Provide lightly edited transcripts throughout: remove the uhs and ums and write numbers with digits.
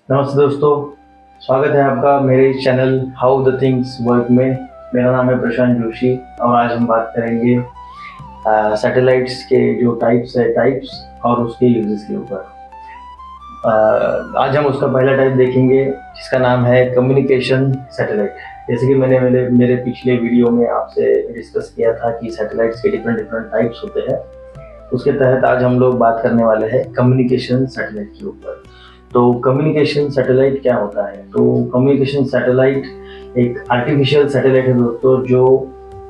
नमस्ते दोस्तों, स्वागत है आपका मेरे channel how the things work में। मेरा नाम है प्रशांत जोशी और आज हम बात करेंगे सैटेलाइट्स के जो टाइप्स और उसके यूजेस के ऊपर। आज हम उसका पहला टाइप देखेंगे जिसका नाम है कम्युनिकेशन सैटेलाइट। जैसे कि मैंने मेरे पिछले वीडियो में आपसे डिस्कस किया था कि सैटेलाइट्स के डिफरेंट टाइप्स होते हैं, उसके तहत आज हम लोग बात करने वाले हैं कम्युनिकेशन सैटेलाइट के ऊपर। तो कम्युनिकेशन सैटेलाइट क्या होता है? तो कम्युनिकेशन सैटेलाइट एक आर्टिफिशियल सैटेलाइट है दोस्तों, जो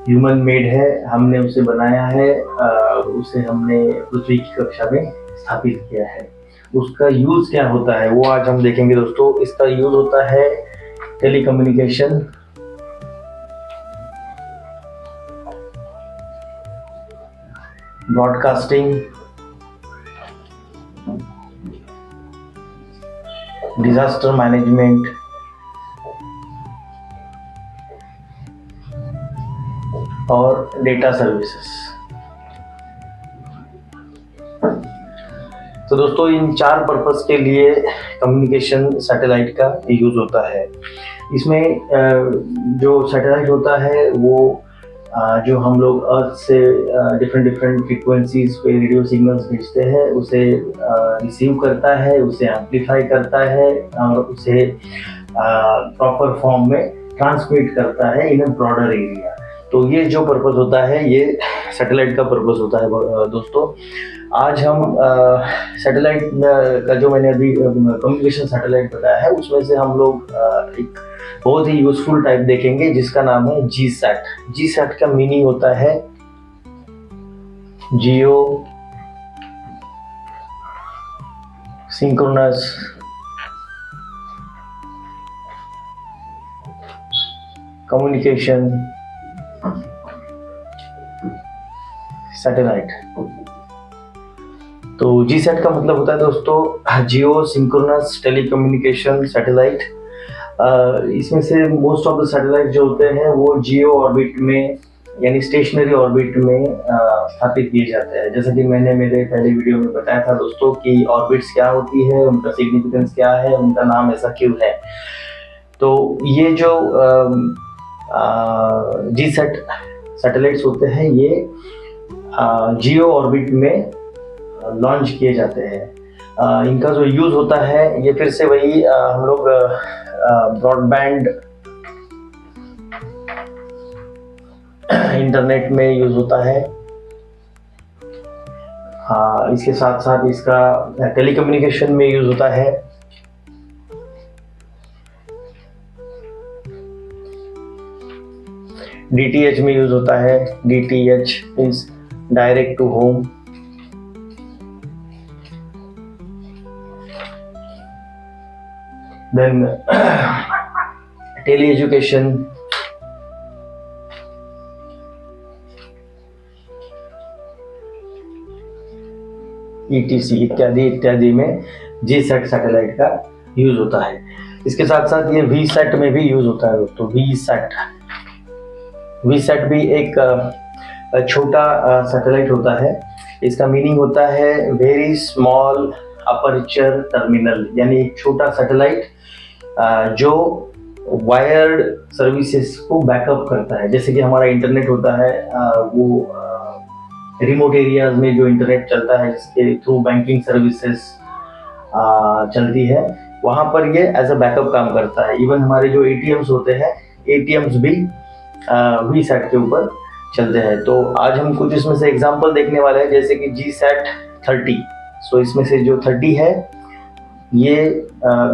ह्यूमन मेड है। हमने उसे बनाया है, उसे हमने पृथ्वी की कक्षा में स्थापित किया है। उसका यूज क्या होता है वो आज हम देखेंगे दोस्तों। इसका यूज होता है टेलीकम्युनिकेशन, ब्रॉडकास्टिंग, डिजास्टर मैनेजमेंट और डेटा सर्विसेज। तो दोस्तों इन चार पर्पस के लिए कम्युनिकेशन सैटेलाइट का यूज होता है। इसमें जो सैटेलाइट होता है वो जो हम लोग अर्थ से डिफरेंट फ्रीक्वेंसीज पे रेडियो सिग्नल्स भेजते हैं, उसे रिसीव करता है, उसे एम्पलीफाई करता है और उसे प्रॉपर फॉर्म में ट्रांसमिट करता है इन अ ब्रॉडर एरिया। तो ये जो पर्पस होता है ये सैटेलाइट का पर्पस होता है दोस्तों। आज हम सैटेलाइट का जो मैंने अभी कम्युनिकेशन सैटेलाइट बताया है उसमें से हम लोग एक बहुत ही यूजफुल टाइप देखेंगे जिसका नाम है जी सैट। जी सैट का मीनिंग होता है जियो सिंक्रोनस कम्युनिकेशन सैटेलाइट। तो जी सैट का मतलब होता है दोस्तों जियो सिंक्रोनस टेलीकम्युनिकेशन सैटेलाइट। इसमें से मोस्ट ऑफ द सैटेलाइट जो होते हैं वो जियो ऑर्बिट में यानी स्टेशनरी ऑर्बिट में स्थापित किए जाते हैं। जैसा कि मैंने मेरे पहले वीडियो में बताया था दोस्तों कि ऑर्बिट्स क्या होती है, उनका सिग्निफिकेंस क्या है, उनका नाम ऐसा क्यों है। तो ये जो जी सेट सैटेलाइट्स होते हैं ये जियो ऑर्बिट में लॉन्च किए जाते हैं। इनका जो यूज होता है ये फिर से वही हम लोग ब्रॉडबैंड इंटरनेट में यूज होता है। इसके साथ साथ इसका टेलीकम्युनिकेशन में यूज होता है। डीटीएच में यूज होता है। DTH means direct to home. Then tele education, etc इत्यादि में जी सेट सैटेलाइट का यूज होता है। इसके साथ साथ ये वी सेट में भी यूज होता है दोस्तों। वी सेट भी एक छोटा सैटेलाइट होता है। इसका मीनिंग होता है वेरी स्मॉल अपर्चर टर्मिनल, यानी एक छोटा सैटेलाइट जो वायर्ड सर्विसेज को बैकअप करता है। जैसे कि हमारा इंटरनेट होता है वो रिमोट एरियाज में जो इंटरनेट चलता है जिसके थ्रू बैंकिंग सर्विसेज चलती है, वहाँ पर ये एज अ बैकअप काम करता है। इवन हमारे जो एटीएम्स होते हैं, एटीएम्स भी वी सेट के ऊपर चलते हैं। तो आज हम कुछ इसमें से एग्जांपल देखने वाले हैं, जैसे कि जी सेट 30। सो इसमें से जो 30 है ये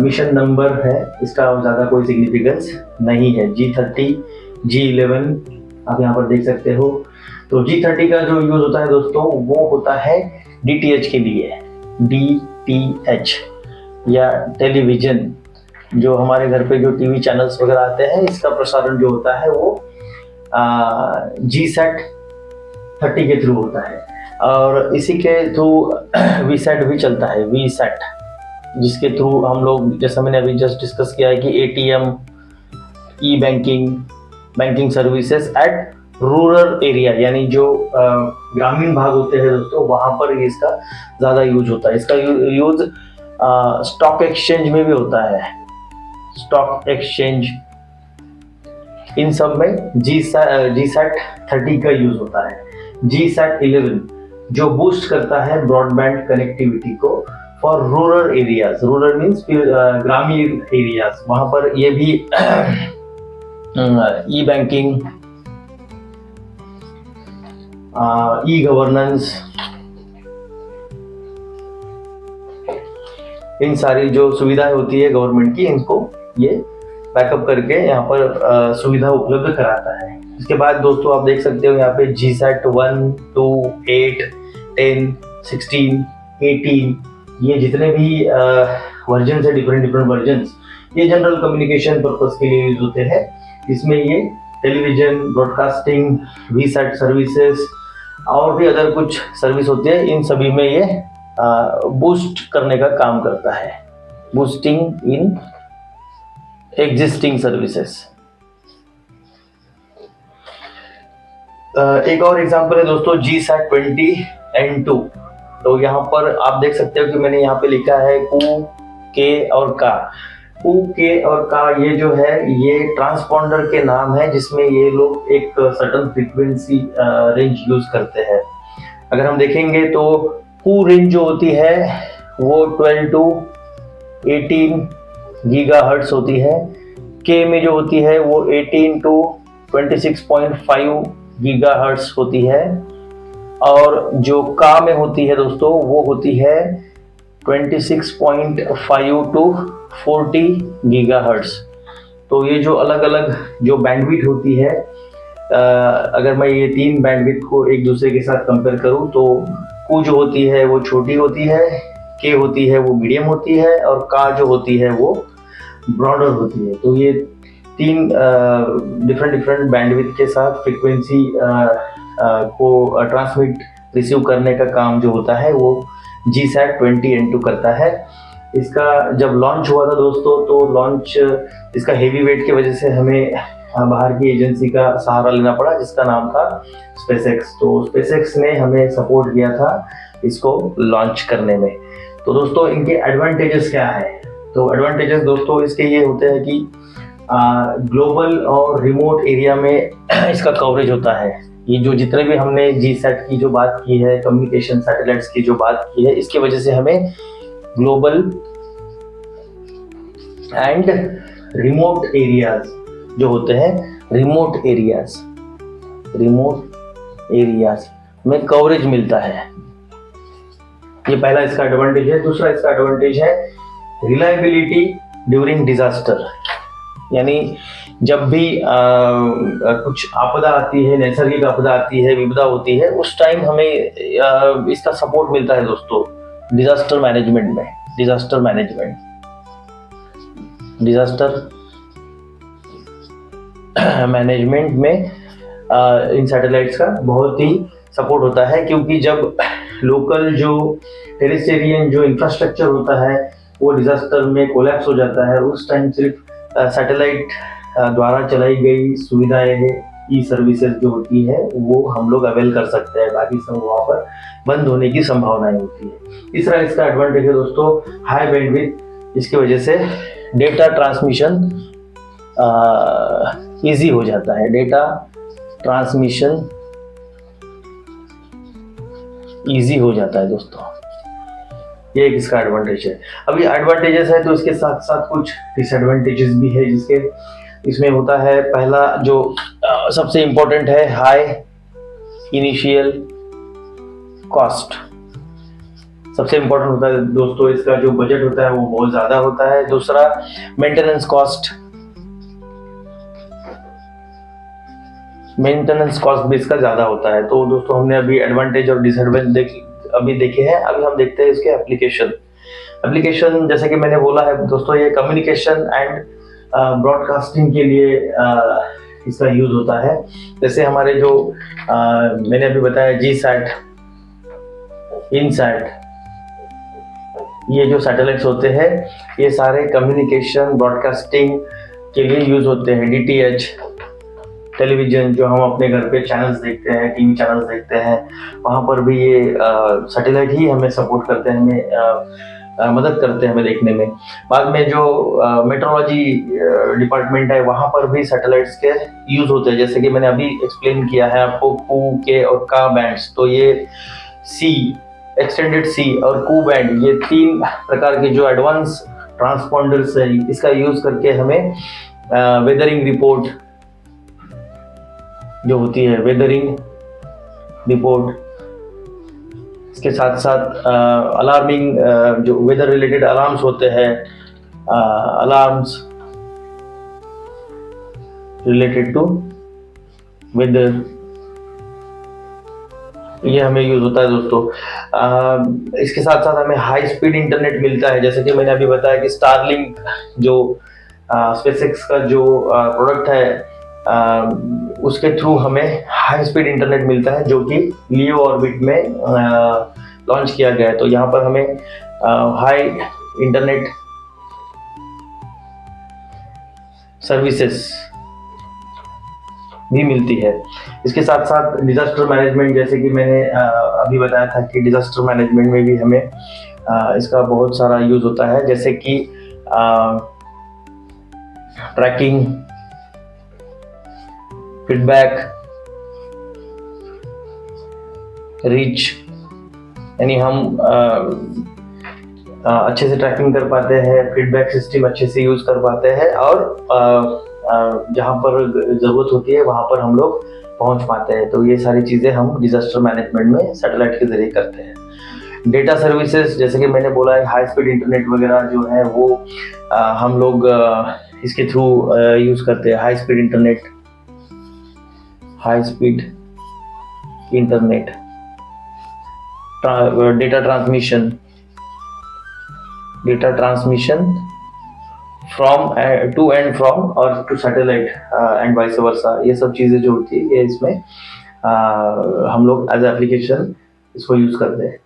मिशन नंबर है, इसका ज़्यादा कोई सिग्निफिकेंस नहीं है। G30, G11 आप यहाँ पर देख सकते हो। तो G30 का जो यूज होता है दोस्तों वो होता है DTH के लिए। DTH या टेलीविजन, जो हमारे घर पे जो टीवी चैनल्स वगैरह आते हैं, इसका प्रसारण जो होता है वो जी सेट 30 के थ्रू होता है। और इसी के थ्रू वी सेट भी चलता है, वी सेट, जिसके थ्रू हम लोग, जैसा मैंने अभी जस्ट डिस्कस किया है कि ATM, E banking services at rural area, यानी जो ग्रामीण भाग होते हैं दोस्तों, वहाँ पर इसका ज़्यादा यूज होता है। इसका यूज स्टॉक एक्सचेंज में भी होता है, स्टॉक एक्सचेंज, इन सब में GSAT 30 का यूज होता है। GSAT 11 जो बूस्ट करता है ब्रॉडबैंड कनेक्टिविटी को for rural areas, rural means ग्रामीण एरियाज, वहां पर ये भी ई बैंकिंग, ई गवर्नेंस, इन सारी जो सुविधाएं होती है गवर्नमेंट की, इनको ये बैकअप करके यहाँ पर सुविधा उपलब्ध कराता है। इसके बाद दोस्तों आप देख सकते हो यहाँ पे GSAT 1, 2, 8, 10, 16, 18, ये जितने भी वर्जन है, डिफरेंट वर्जन, ये जनरल कम्युनिकेशन पर्पस के लिए यूज होते हैं। इसमें ये टेलीविजन, ब्रॉडकास्टिंग, VSAT सर्विसेज और भी अदर कुछ सर्विस होते हैं, इन सभी में ये बूस्ट करने का काम करता है, बूस्टिंग इन एग्जिस्टिंग सर्विसेज। एक और एग्जांपल है दोस्तों GSAT 20N2। तो यहाँ पर आप देख सकते हो कि मैंने यहाँ पे लिखा है कू, के और का। कू, के और का ये जो है ये ट्रांसपॉन्डर के नाम है, जिसमें ये लोग एक सर्टेन फ्रीक्वेंसी रेंज यूज करते हैं। अगर हम देखेंगे तो कू रेंज जो होती है वो 12 to 18 गीगाहर्ट्ज होती है। के में जो होती है वो 18 to 26.5 गीगाहर्ट्ज होती है। और जो का में होती है दोस्तों वो होती है 26.5 to 40 गीगाहर्ट्ज। तो ये जो अलग अलग जो बैंडविड्थ होती है, अगर मैं ये तीन बैंडविड्थ को एक दूसरे के साथ कंपेयर करूं तो कू जो होती है वो छोटी होती है, के होती है वो मीडियम होती है, और का जो होती है वो ब्रॉडर होती है। तो ये तीन डिफरेंट बैंडविड्थ के साथ फ्रीक्वेंसी को ट्रांसमिट रिसीव करने का काम जो होता है वो GSAT 20N2 करता है। इसका जब लॉन्च हुआ था दोस्तों, तो लॉन्च इसका हेवी वेट की वजह से हमें बाहर की एजेंसी का सहारा लेना पड़ा, जिसका नाम था SpaceX। तो SpaceX ने हमें सपोर्ट किया था इसको लॉन्च करने में। तो दोस्तों इनके एडवांटेजेस क्या है? तो एडवांटेजेस दोस्तों इसके ये होते हैं कि ग्लोबल और रिमोट एरिया में इसका कवरेज होता है। ये जो जितने भी हमने GSAT की जो बात की है, कम्युनिकेशन सैटेलाइट्स की जो बात की है, इसकी वजह से हमें ग्लोबल एंड रिमोट एरियाज जो होते हैं, रिमोट एरियाज में कवरेज मिलता है। ये पहला इसका एडवांटेज है। दूसरा इसका एडवांटेज है रिलायबिलिटी ड्यूरिंग डिजास्टर, यानी जब भी कुछ आपदा आती है, नैसर्गिक आपदा आती है, विपदा होती है, उस टाइम हमें इसका सपोर्ट मिलता है दोस्तों डिजास्टर मैनेजमेंट में। डिजास्टर मैनेजमेंट में इन सैटेलाइट्स का बहुत ही सपोर्ट होता है, क्योंकि जब लोकल जो टेरिस्टेरियन जो इंफ्रास्ट्रक्चर होता है वो डिजास्टर में कोलैप्स हो जाता है, उस टाइम सिर्फ सैटेलाइट द्वारा चलाई गई सुविधाएं है, ई सर्विसेज जो होती है वो हम लोग अवेल कर सकते हैं, बाकी सब वहाँ पर बंद होने की संभावनाएं होती है। तीसरा इसका एडवांटेज है दोस्तों हाई बैंडविड्थ, इसकी वजह से डेटा ट्रांसमिशन इजी हो जाता है, डेटा ट्रांसमिशन इजी हो जाता है दोस्तों। ये एक इसका एडवांटेज है। अभी एडवांटेजेस है तो इसके साथ साथ कुछ डिसएडवांटेजेस भी है, जिसके इसमें होता है। पहला जो सबसे इम्पोर्टेंट है, हाई इनिशियल कॉस्ट। सबसे इम्पोर्टेंट होता है दोस्तों इसका जो बजट होता है वो बहुत ज्यादा होता है। दूसरा मेंटेनेंस कॉस्ट भी इसका ज्यादा होता है। तो दोस्तों हमने अभी एडवांटेज और डिसएडवांटेज अभी देखे हैं। अभी हम देखते हैं इसके एप्लीकेशन जैसे कि मैंने बोला है दोस्तों, ये कम्युनिकेशन एंड ब्रॉडकास्टिंग के लिए इसका यूज होता है। जैसे हमारे जो मैंने अभी बताया GSAT, INSAT, ये जो सैटेलाइट्स होते हैं ये सारे कम्युनिकेशन ब्रॉडकास्टिंग के लिए यूज होते हैं। DTH टेलीविजन जो हम अपने घर पे चैनल्स देखते हैं, टीवी चैनल्स देखते हैं, वहाँ पर भी ये सैटेलाइट ही हमें सपोर्ट करते हैं, हमें मदद करते हैं हमें देखने में। बाद में जो मेट्रोलॉजी डिपार्टमेंट है वहाँ पर भी सैटेलाइट्स के यूज़ होते हैं, जैसे कि मैंने अभी एक्सप्लेन किया है आपको कू के और का बैंड्स। तो ये सी, एक्सटेंडेड सी और कू बैंड, ये 3 प्रकार के जो एडवांस ट्रांसपॉन्डर्स है, इसका यूज़ करके हमें वेदरिंग रिपोर्ट जो होती है, वेदरिंग रिपोर्ट, इसके साथ साथ अलार्मिंग जो वेदर रिलेटेड अलार्म्स होते हैं, अलार्म्स रिलेटेड टू वेदर, ये हमें यूज होता है दोस्तों। इसके साथ साथ हमें हाई स्पीड इंटरनेट मिलता है, जैसे कि मैंने अभी बताया कि स्टारलिंक जो स्पेसएक्स का जो प्रोडक्ट है, उसके थ्रू हमें हाई स्पीड इंटरनेट मिलता है, जो कि लियो ऑर्बिट में लॉन्च किया गया है। तो यहाँ पर हमें हाई इंटरनेट सर्विसेज भी मिलती है। इसके साथ साथ डिजास्टर मैनेजमेंट, जैसे कि मैंने अभी बताया था कि डिजास्टर मैनेजमेंट में भी हमें इसका बहुत सारा यूज होता है, जैसे कि ट्रैकिंग, फीडबैक, रीच, यानी हम अच्छे से ट्रैकिंग कर पाते हैं, फीडबैक सिस्टम अच्छे से यूज कर पाते हैं, और जहाँ पर ज़रूरत होती है वहाँ पर हम लोग पहुँच पाते हैं। तो ये सारी चीज़ें हम डिजास्टर मैनेजमेंट में सैटेलाइट के जरिए करते हैं। डेटा सर्विसेज, जैसे कि मैंने बोला है, हाई स्पीड इंटरनेट वगैरह जो है वो हम लोग इसके थ्रू यूज़ करते हैं। High speed internet, high speed internet, data transmission from to and from और to satellite and vice versa, ये सब चीज़ें जो होती है ये इसमें हम लोग एज एप्लीकेशन इसको यूज़ करते हैं।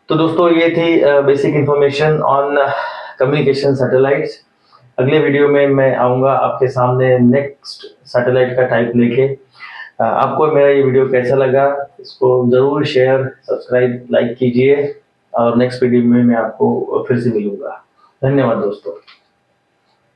तो दोस्तों ये थी basic information on communication satellites. अगले वीडियो में मैं आऊँगा आपके सामने नेक्स्ट सैटेलाइट का टाइप लेके। आपको मेरा ये वीडियो कैसा लगा, इसको ज़रूर शेयर, सब्सक्राइब, लाइक कीजिए, और नेक्स्ट वीडियो में मैं आपको फिर से मिलूँगा। धन्यवाद दोस्तों।